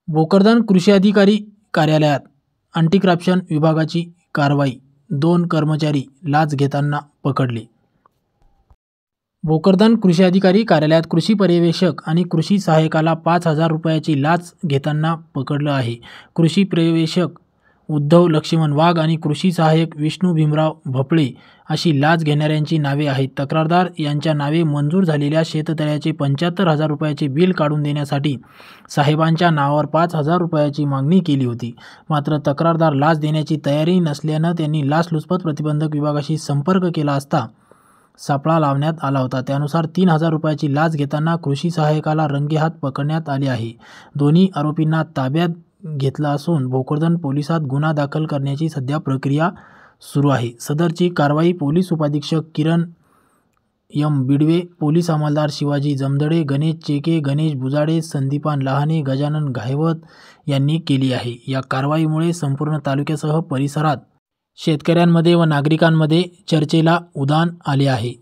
भोकरदन कृषी अधिकारी कार्यालयात अँटी करप्शन विभागाची कारवाई, 2 कर्मचारी लाच घेताना पकडले. भोकरदन कृषी अधिकारी कार्यालयात कृषी पर्यवेक्षक आणि कृषी सहाय्यकाला 5,000 रुपयाची लाच घेताना पकडलं आहे. कृषी पर्यवेक्षक उद्धव लक्ष्मण वाघ आणि कृषी सहाय्यक विष्णू भीमराव भोपळे अशी लाच घेणाऱ्यांची नावे आहेत. तक्रारदार यांच्या नावे मंजूर झालेल्या शेततळ्याचे 75,000 रुपयाचे बिल काढून देण्यासाठी साहेबांच्या नावावर 5,000 रुपयाची मागणी केली होती. मात्र तक्रारदार लाच देण्याची तयारी नसल्यानं त्यांनी लाचलुचपत प्रतिबंधक विभागाशी संपर्क केला असता सापळा लावण्यात आला होता. त्यानुसार 3,000 रुपयाची लाच घेताना कृषी सहाय्यकाला रंगेहात पकडण्यात आले आहे. दोन्ही आरोपींना ताब्यात घेतलं असून भोकरदन पोलिसात गुन्हा दाखल करण्याची सध्या प्रक्रिया सुरू आहे. सदरची कारवाई पोलीस उपाधीक्षक किरण एम बिडवे, पोलीस अंमलदार शिवाजी जमदडे, गणेश चेके, गणेश बुजाडे, संदीपान लहाने, गजानन घायवत यांनी केली आहे. या कारवाईमुळे संपूर्ण तालुक्यासह परिसरात शेतकऱ्यांमध्ये व नागरिकांमध्ये चर्चेला उधाण आले आहे.